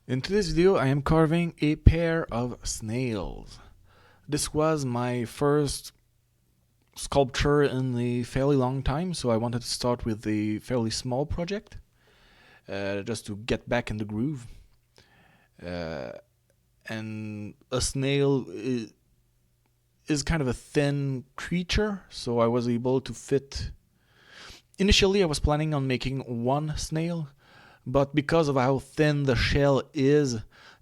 In today's video, I am carving a pair of snails. This was my first sculpture in a fairly long time, so I wanted to start with a fairly small project, just to get back in the groove. Uh, and a snail is kind of a thin creature, so I was able to fit. Initially, I was planning on making one snail, but because of how thin the shell is,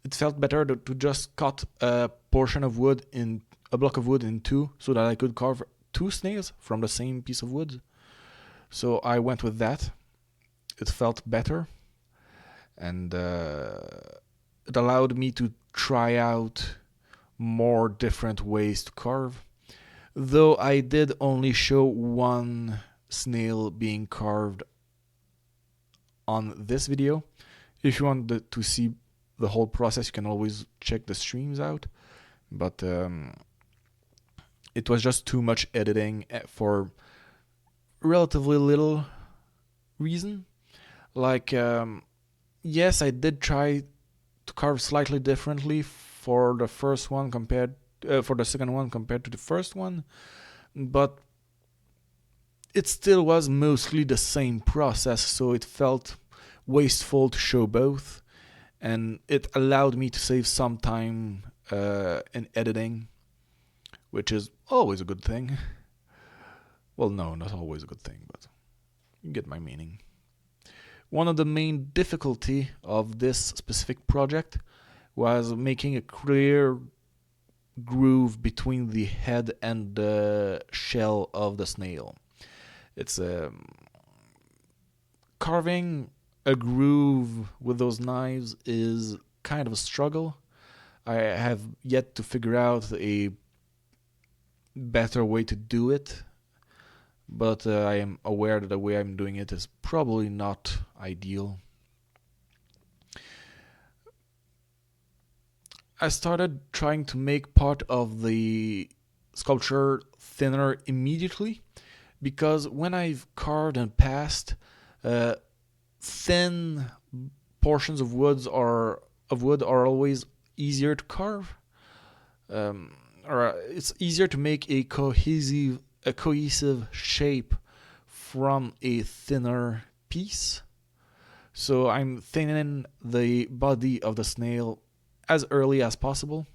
it felt better to just cut a portion of wood in a block of wood in two so that I could carve two snails from the same piece of wood. So I went with that. It felt better, and it allowed me to try out more different ways to carve. Though I did only show one snail being carved on this video. If you want to see the whole process, you can always check the streams out. But it was just too much editing for relatively little reason. Like, yes, I did try to carve slightly differently for the first one for the second one compared to the first one, but it still was mostly the same process, so it felt wasteful to show both, and it allowed me to save some time in editing, which is always a good thing. Well, no, not always a good thing, but you get my meaning. One of the main difficulty of this specific project was making a clear groove between the head and the shell of the snail. It's carving a groove with those knives is kind of a struggle. I have yet to figure out a better way to do it, but I am aware that the way I'm doing it is probably not ideal. I started trying to make part of the sculpture thinner immediately because when I've carved in the past, uh, thin portions of wood are always easier to carve, or it's easier to make a cohesive shape from a thinner piece. So I'm thinning the body of the snail as early as possible,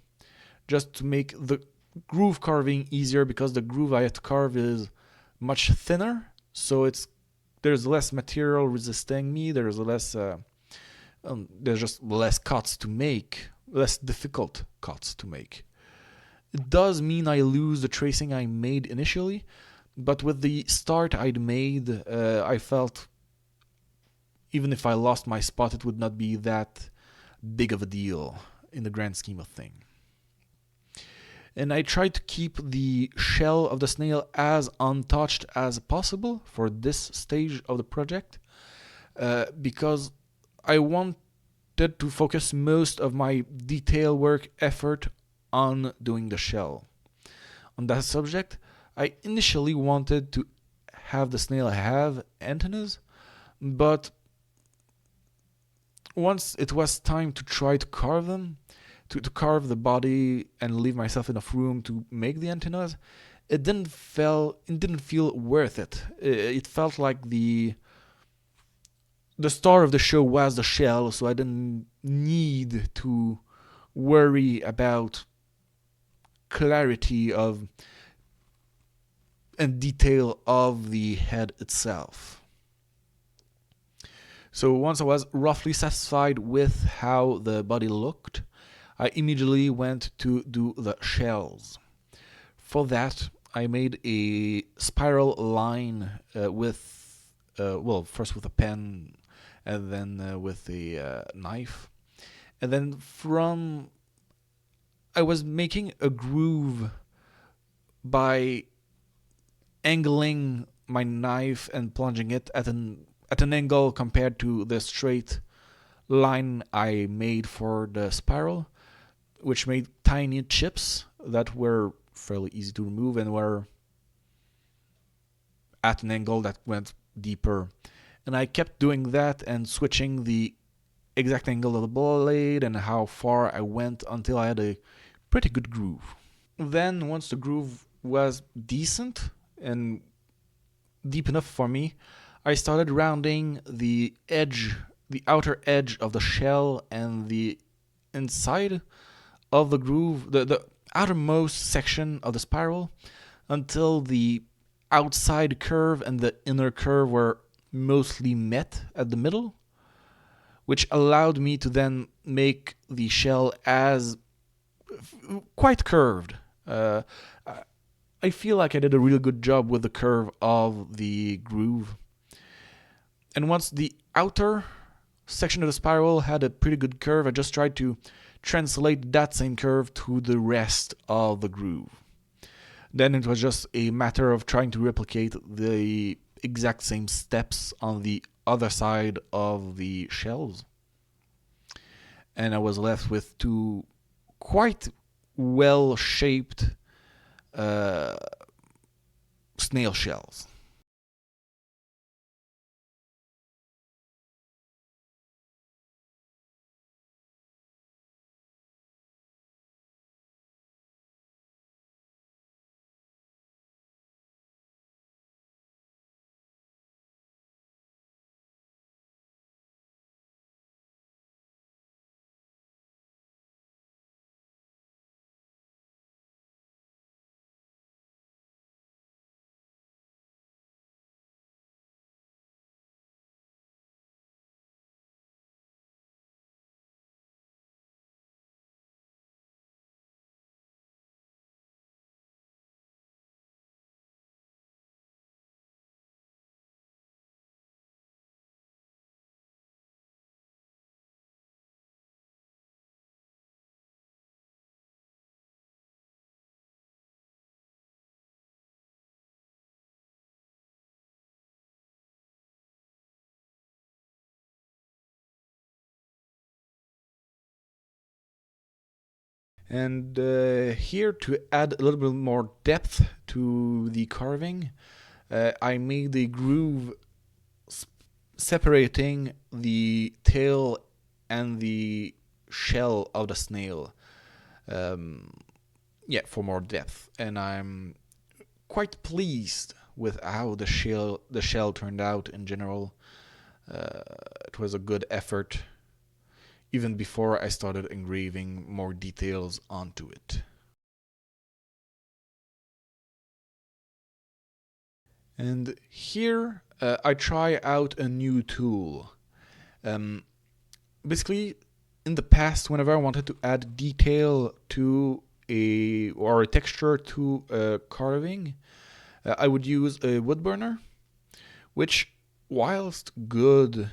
just to make the groove carving easier, because the groove I have to carve is much thinner, so there's less material resisting me. There's just less cuts to make, less difficult cuts to make. It does mean I lose the tracing I made initially, but with the start I'd made, I felt even if I lost my spot, it would not be that big of a deal in the grand scheme of things. And I tried to keep the shell of the snail as untouched as possible for this stage of the project, because I wanted to focus most of my detail work effort on doing the shell. On that subject, I initially wanted to have the snail have antennas, but once it was time to try to carve them, to carve the body and leave myself enough room to make the antennas, it didn't feel worth it. It felt like the star of the show was the shell, so I didn't need to worry about clarity of and detail of the head itself. So once I was roughly satisfied with how the body looked, I immediately went to do the shells. For that, I made a spiral line first with a pen and then with a knife. And then I was making a groove by angling my knife and plunging it at an angle compared to the straight line I made for the spiral, which made tiny chips that were fairly easy to remove and were at an angle that went deeper. And I kept doing that and switching the exact angle of the blade and how far I went until I had a pretty good groove. Then, once the groove was decent and deep enough for me, I started rounding the edge, the outer edge of the shell and the inside of the groove, the outermost section of the spiral, until the outside curve and the inner curve were mostly met at the middle, which allowed me to then make the shell as quite curved. Uh, I feel like I did a really good job with the curve of the groove. And once the outer section of the spiral had a pretty good curve, I just tried to translate that same curve to the rest of the groove. Then it was just a matter of trying to replicate the exact same steps on the other side of the shells. And I was left with two quite well shaped snail shells. And here, to add a little bit more depth to the carving, I made a groove separating the tail and the shell of the snail. Um, yeah, for more depth. And I'm quite pleased with how the shell turned out in general. Uh, it was a good effort, even before I started engraving more details onto it. And here I try out a new tool. Um, Basically, in the past, whenever I wanted to add detail to a texture to a carving, I would use a wood burner, which, whilst good,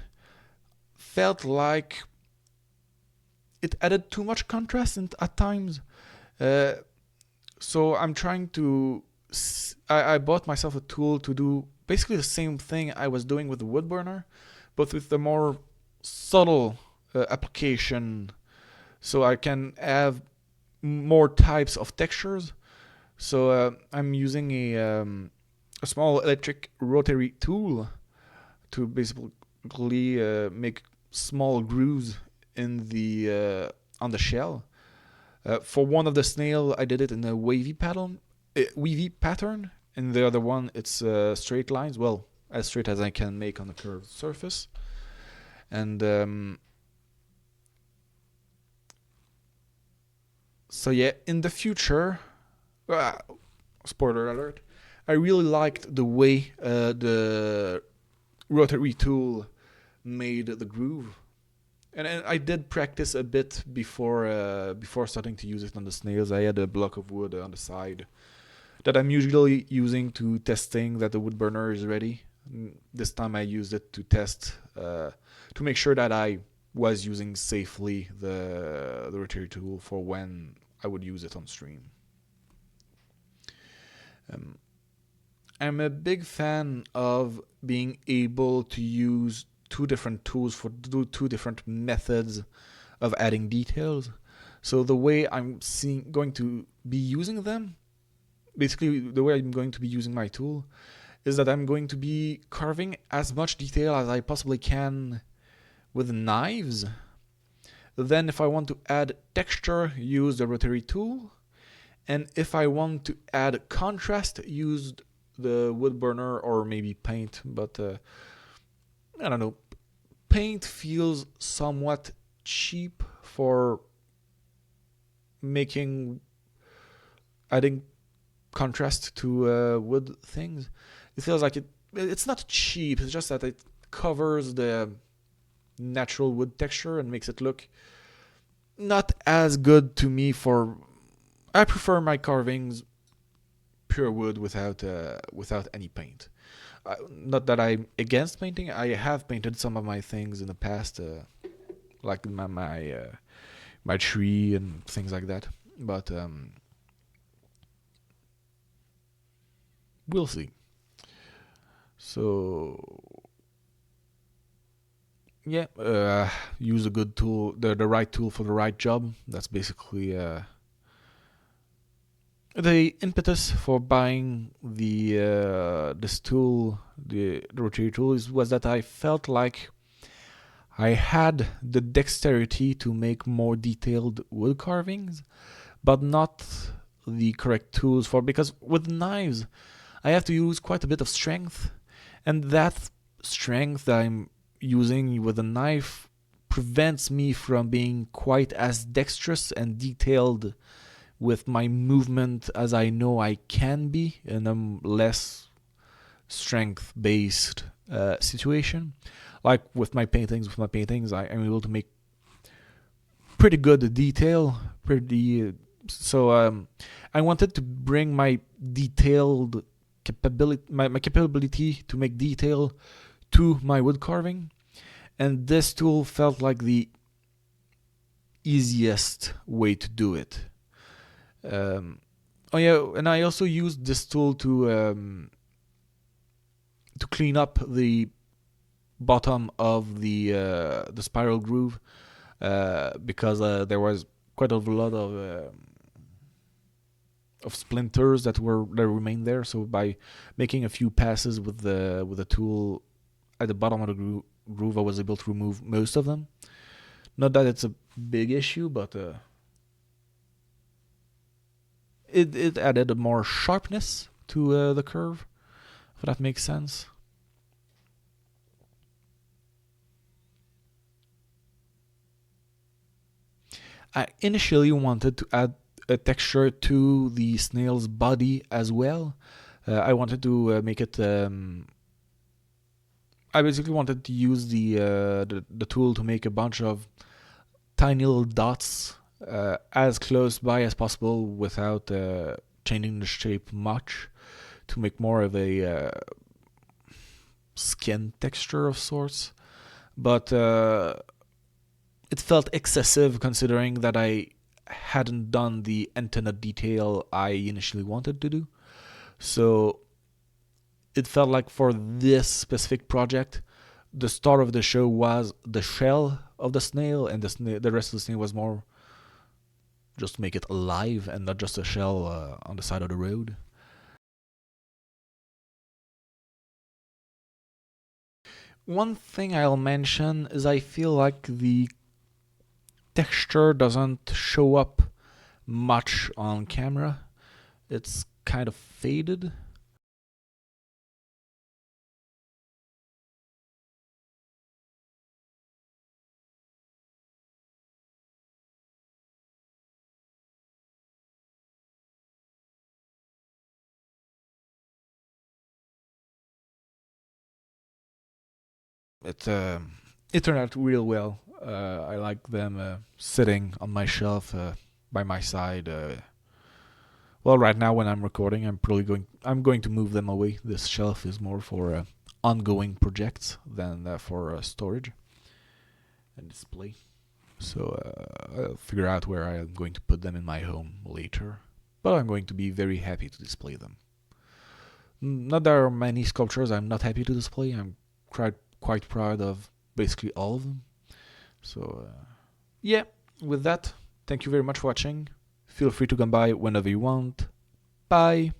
felt like it added too much contrast at times. Uh, so I'm trying to. I bought myself a tool to do basically the same thing I was doing with the wood burner, but with the more subtle application, so I can have more types of textures. So I'm using a small electric rotary tool to basically make small grooves in the on the shell. For one of the snail, I did it in a wavy pattern, and the other one it's straight lines. Well, as straight as I can make on a curved surface. And so yeah, in the future, uh, spoiler alert, I really liked the way the rotary tool made the groove. And I did practice a bit before starting to use it on the snails. I had a block of wood on the side that I'm usually using to testing that the wood burner is ready. This time I used it to test to make sure that I was using safely the rotary tool for when I would use it on stream. Um, I'm a big fan of being able to use two different tools for two different methods of adding details. So the way going to be using them, basically the way I'm going to be using my tool, is that I'm going to be carving as much detail as I possibly can with knives, Then if I want to add texture, use the rotary tool. And if I want to add contrast, use the wood burner or maybe paint. But I don't know. Paint feels somewhat cheap for making adding contrast to wood things. It feels like it's not cheap. It's just that it covers the natural wood texture and makes it look not as good to me. For I prefer my carvings pure wood without any paint. Not that I'm against painting. I have painted some of my things in the past, like my tree and things like that. But we'll see. So yeah, use a good tool, the right tool for the right job. That's basically the impetus for buying the this tool, the rotary tool, was that I felt like I had the dexterity to make more detailed wood carvings, but not the correct tools for, because with knives I have to use quite a bit of strength, and that strength that I'm using with a knife prevents me from being quite as dexterous and detailed with my movement as I know I can be in a less strength based situation. Like with my paintings, I am able to make pretty good detail. I wanted to bring my detailed capability, my capability to make detail to my wood carving, and this tool felt like the easiest way to do it. Oh yeah, and I also used this tool to clean up the bottom of the spiral groove, because there was quite a lot of splinters that remained there. So by making a few passes with the tool at the bottom of the groove, I was able to remove most of them. Not that it's a big issue, but it added a more sharpness to the curve, if that makes sense. I initially wanted to add a texture to the snail's body as well. I wanted to make it. I basically wanted to use the tool to make a bunch of tiny little dots as close by as possible without changing the shape much, to make more of a skin texture of sorts. But it felt excessive considering that I hadn't done the antenna detail I initially wanted to do. So it felt like for this specific project, the star of the show was the shell of the snail, and the rest of the snail was more just to make it alive and not just a shell on the side of the road. One thing I'll mention is I feel like the texture doesn't show up much on camera. It's kind of faded. It turned out real well. I like them sitting on my shelf by my side. Well, right now when I'm recording, I'm going to move them away. This shelf is more for ongoing projects than for storage and display. So I'll figure out where I'm going to put them in my home later. But I'm going to be very happy to display them. Not there are many sculptures I'm not happy to display. I'm quite proud of basically all of them. So yeah, with that, thank you very much for watching. Feel free to come by whenever you want. Bye.